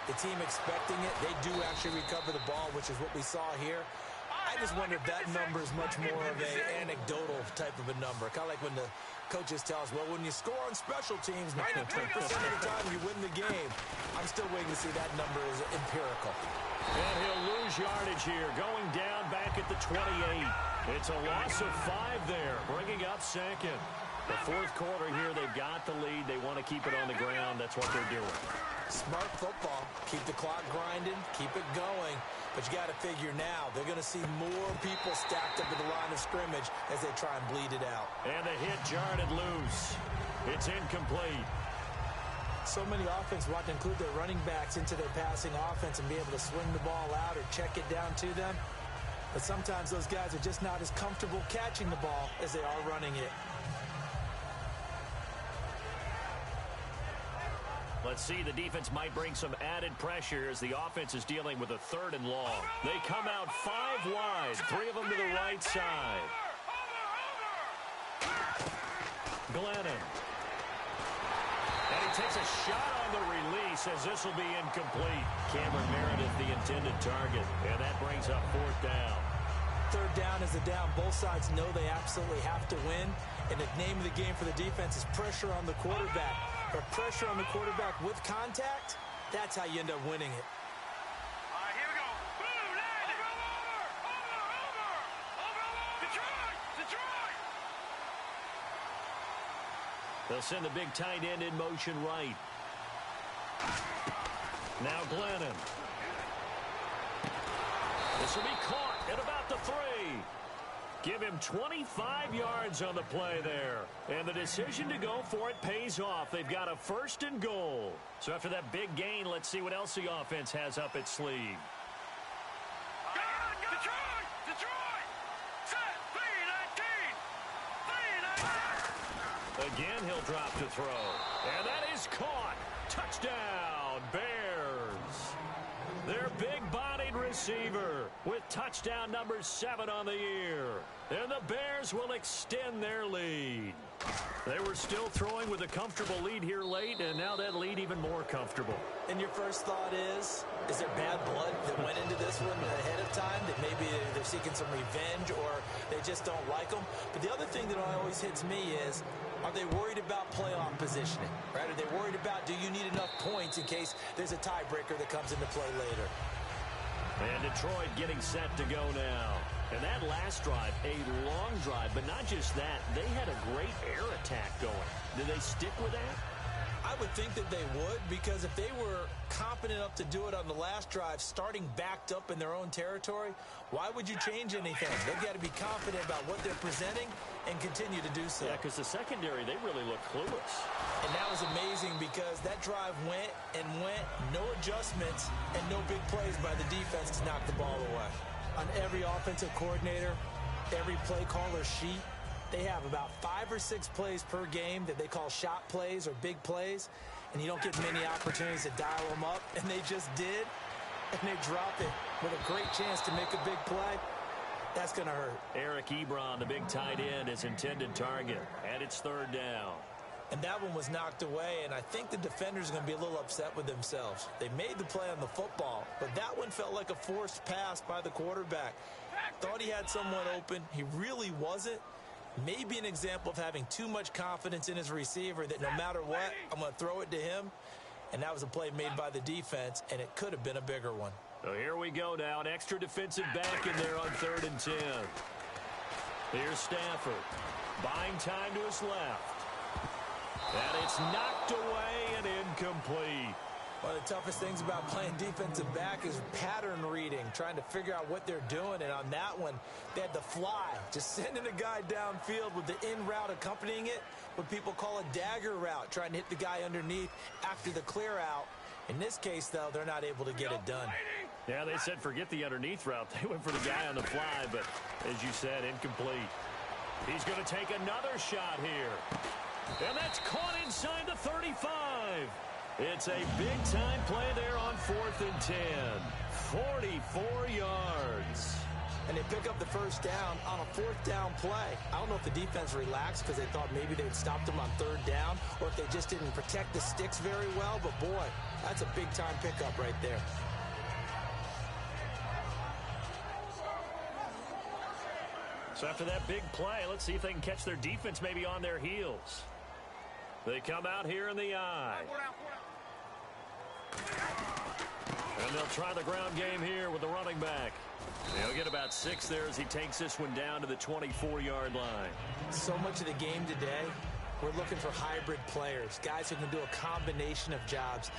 the team expecting it, they do actually recover the ball, which is what we saw here. I just wonder if that number is much more of an anecdotal type of a number. Kind of like when the coaches tell us, well, when you score on special teams, 93% of the time you win the game. I'm still waiting to see that number is empirical. And he'll lose yardage here, going down back at the 28. It's a loss of 5 there, bringing up 2nd. The 4th quarter here, they've got the lead. They want to keep it on the ground. That's what they're doing. Smart football. Keep the clock grinding. Keep it going. But you got to figure now, they're going to see more people stacked up at the line of scrimmage as they try and bleed it out. And the hit jarred it loose. It's incomplete. So many offenses want to include their running backs into their passing offense and be able to swing the ball out or check it down to them. But sometimes those guys are just not as comfortable catching the ball as they are running it. Let's see, the defense might bring some added pressure as the offense is dealing with a 3rd and long. They come out 5 wide, 3 of them to the right side. Glennon. And he takes a shot on the release as this will be incomplete. Cameron Meredith, the intended target. And that brings up 4th down. 3rd down is a down. Both sides know they absolutely have to win. And the name of the game for the defense is pressure on the quarterback. But pressure on the quarterback with contact, that's how you end up winning it. All right, here we go. Boom, over. Detroit. They'll send the big tight end in motion right. Now Glennon. This will be caught at about the 3. Give him 25 yards on the play there. And the decision to go for it pays off. They've got a 1st and goal. So after that big gain, let's see what else the offense has up its sleeve. Detroit. Set. 3-19. Again, he'll drop to throw. And that is caught. Touchdown, Bears. Their big-bodied receiver with touchdown number 7 on the year. And the Bears will extend their lead. They were still throwing with a comfortable lead here late, and now that lead even more comfortable. And your first thought is there bad blood that went into this one ahead of time, that maybe they're seeking some revenge or they just don't like them? But the other thing that always hits me is, are they worried about playoff positioning? Right? Are they worried about, do you need enough points in case there's a tiebreaker that comes into play later? And Detroit getting set to go now. And that last drive, a long drive, but not just that. They had a great air attack going. Do they stick with that? I would think that they would, because if they were confident enough to do it on the last drive, starting backed up in their own territory, why would you change anything? They've got to be confident about what they're presenting and continue to do so. Yeah, because the secondary, they really look clueless. And that was amazing because that drive went, no adjustments, and no big plays by the defense to knock the ball away. On every offensive coordinator, every play caller sheet, they have about 5 or 6 plays per game that they call shot plays or big plays, and you don't get many opportunities to dial them up, and they just did, and they drop it with a great chance to make a big play. That's going to hurt. Eric Ebron, the big tight end, is intended target, and it's 3rd down. And that one was knocked away, and I think the defenders are going to be a little upset with themselves. They made the play on the football, but that one felt like a forced pass by the quarterback. Thought he had someone open. He really wasn't. Maybe an example of having too much confidence in his receiver that no matter what, I'm going to throw it to him. And that was a play made by the defense, and it could have been a bigger one. So here we go now. An extra defensive back in there on 3rd and 10. Here's Stafford. Buying time to his left. And it's knocked away and incomplete. One of the toughest things about playing defensive back is pattern reading, trying to figure out what they're doing. And on that one, they had the fly, just sending a guy downfield with the in route accompanying it, what people call a dagger route, trying to hit the guy underneath after the clear out. In this case, though, they're not able to get it done. Yeah, they said forget the underneath route. They went for the guy on the fly, but as you said, incomplete. He's going to take another shot here. And that's caught inside the 35. It's a big-time play there on 4th and 10. 44 yards. And they pick up the first down on a 4th down play. I don't know if the defense relaxed because they thought maybe they'd stopped them on 3rd down or if they just didn't protect the sticks very well. But, boy, that's a big-time pickup right there. So after that big play, let's see if they can catch their defense maybe on their heels. They come out here in the eye. And they'll try the ground game here with the running back. He'll get about 6 there as he takes this one down to the 24-yard line. So much of the game today, we're looking for hybrid players, guys who can do a combination of jobs.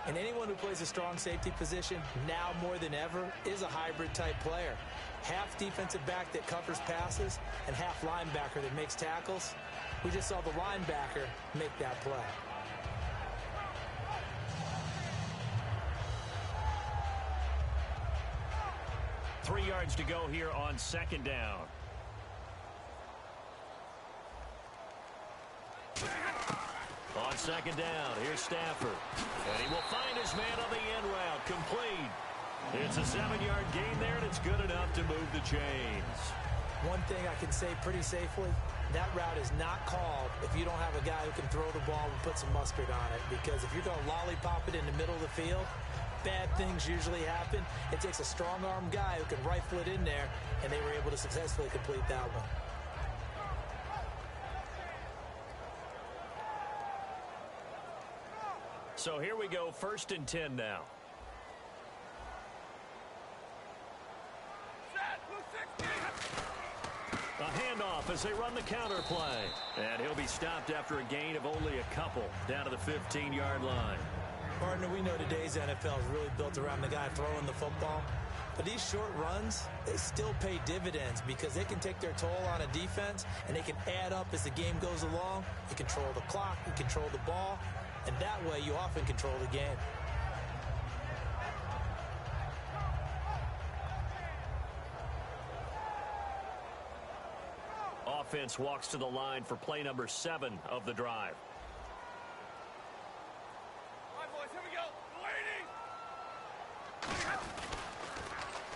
And anyone who plays a strong safety position, now more than ever, is a hybrid-type player. Half defensive back that covers passes and half linebacker that makes tackles. We just saw the linebacker make that play. Three yards to go here on 2nd down. On On second down, here's Stafford. And he will find his man on the end route. Complete. It's a 7-yard gain there, and it's good enough to move the chains. One thing I can say pretty safely, that route is not called if you don't have a guy who can throw the ball and put some mustard on it. Because if you're going to lollipop it in the middle of the field, bad things usually happen. It takes a strong-arm guy who can rifle it in there, and they were able to successfully complete that one. So here we go, 1st and 10 now. A handoff as they run the counter play. And he'll be stopped after a gain of only a couple down to the 15-yard line. Partner, we know today's NFL is really built around the guy throwing the football. But these short runs, they still pay dividends because they can take their toll on a defense and they can add up as the game goes along. You control the clock, you control the ball, and that way you often control the game. Offense walks to the line for play number 7 of the drive. All right, boys, here we go. Waiting.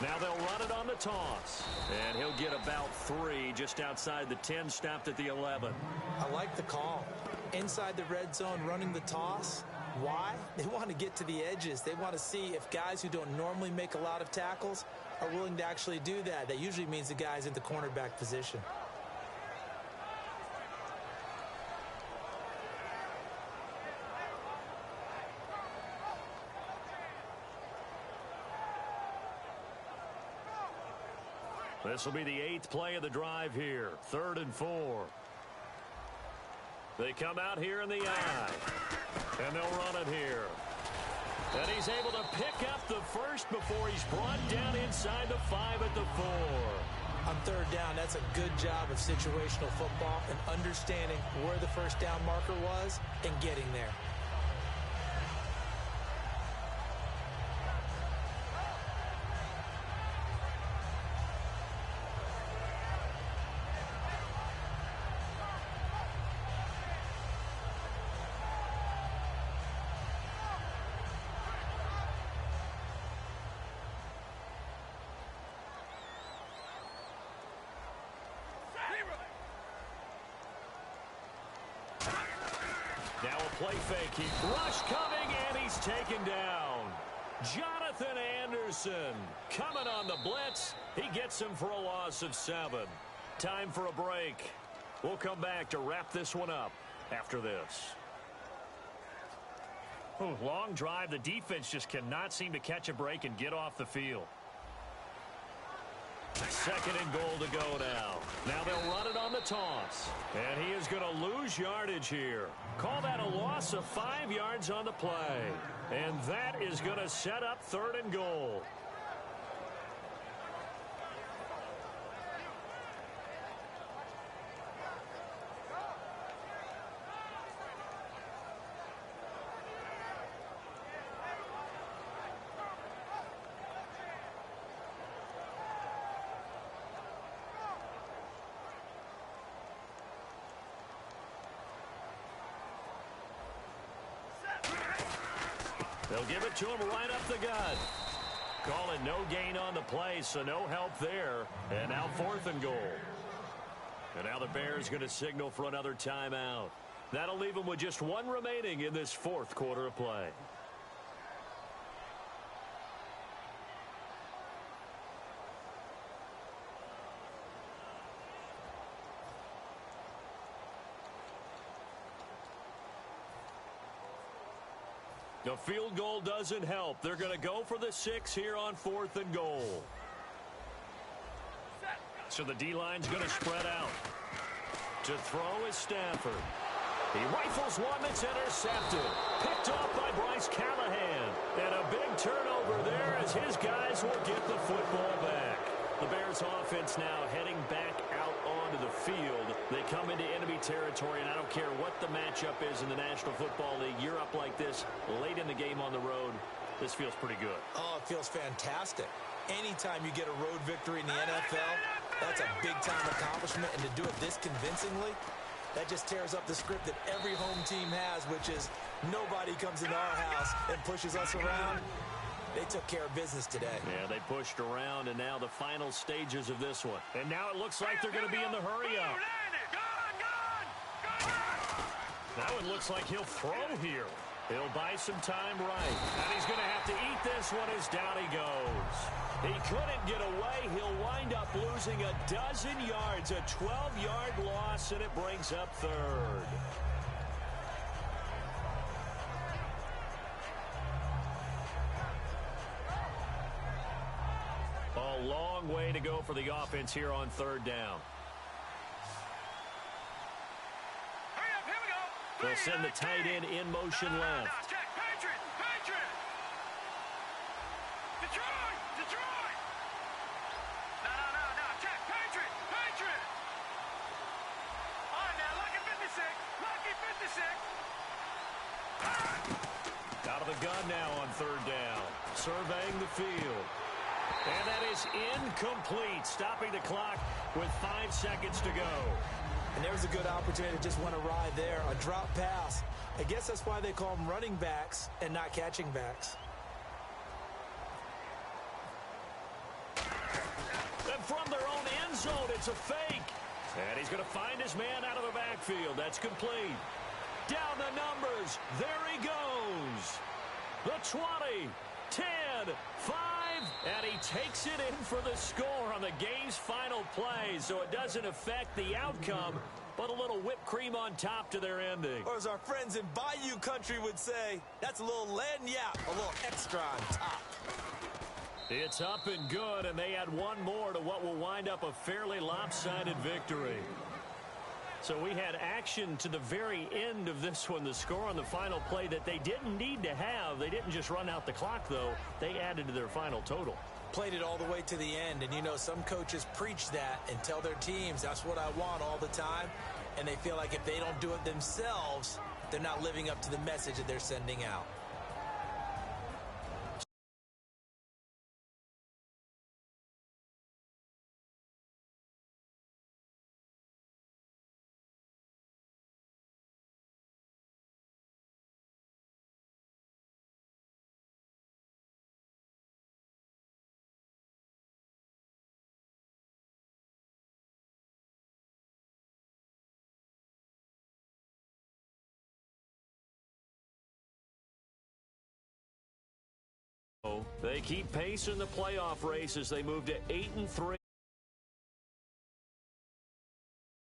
Now they'll run it on the toss. And he'll get about 3 just outside the 10, stopped at the 11. I like the call. Inside the red zone running the toss. Why? They want to get to the edges. They want to see if guys who don't normally make a lot of tackles are willing to actually do that. That usually means the guy's in the cornerback position. This will be the 8th play of the drive here. 3rd and 4. They come out here in the I. And they'll run it here. And he's able to pick up the first before he's brought down inside the 5 at the 4. On 3rd down, that's a good job of situational football and understanding where the first down marker was and getting there. Now a play fake. He rush coming, and he's taken down. Jonathan Anderson coming on the blitz. He gets him for a loss of 7. Time for a break. We'll come back to wrap this one up after this. Ooh, long drive. The defense just cannot seem to catch a break and get off the field. 2nd and goal to go now. Now they'll run it on the toss. And he is going to lose yardage here. Call that a loss of 5 yards on the play. And that is going to set up 3rd and goal. They'll give it to him right up the gut. Call it no gain on the play, so no help there. And now 4th and goal. And now the Bears going to signal for another timeout. That'll leave them with just 1 remaining in this 4th quarter of play. The field goal doesn't help. They're going to go for the 6 here on 4th and goal. So the D-line's going to spread out. To throw is Stafford. He rifles one that's intercepted. Picked off by Bryce Callahan. And a big turnover there as his guys will get the football back. The Bears offense now heading back out onto the field. They come into enemy territory, and I don't care what the matchup is in the National Football League. You're up like this late in the game on the road. This feels pretty good. Oh, it feels fantastic. Anytime you get a road victory in the NFL, that's a big-time accomplishment, and to do it this convincingly, That just tears up the script that every home team has, which is nobody comes into our house and pushes us around. They took care of business today. Yeah, they pushed around, and now the final stages of this one. And now it looks like they're going to be in the hurry-up. That one looks like he'll throw here. He'll buy some time right. And he's going to have to eat this one as down he goes. He couldn't get away. He'll wind up losing a dozen yards, a 12-yard loss, and it brings up third. A long way to go for the offense here on third down. They'll send the tight end in motion left. Out of the gun now on third down. Surveying the field. And that is incomplete. Stopping the clock with 5 seconds to go. And there's a good opportunity to just want to ride there. A drop pass. I guess that's why they call them running backs and not catching backs. And from their own end zone, it's a fake. And he's going to find his man out of the backfield. That's complete. Down the numbers. There he goes. The 20, 10, 5, and he takes it in for the score on the game's final play, so it doesn't affect the outcome, but a little whipped cream on top to their ending. Or as our friends in Bayou Country would say, that's a little lagniappe, a little extra on top. It's up and good, and they add one more to what will wind up a fairly lopsided victory. So we had action to the very end of this one, the score on the final play that they didn't need to have. They didn't just run out the clock, though. They added to their final total. Played it all the way to the end, and you know some coaches preach that and tell their teams that's what I want all the time, and they feel like if they don't do it themselves, they're not living up to the message that they're sending out. They keep pace in the playoff race as they move to 8-3.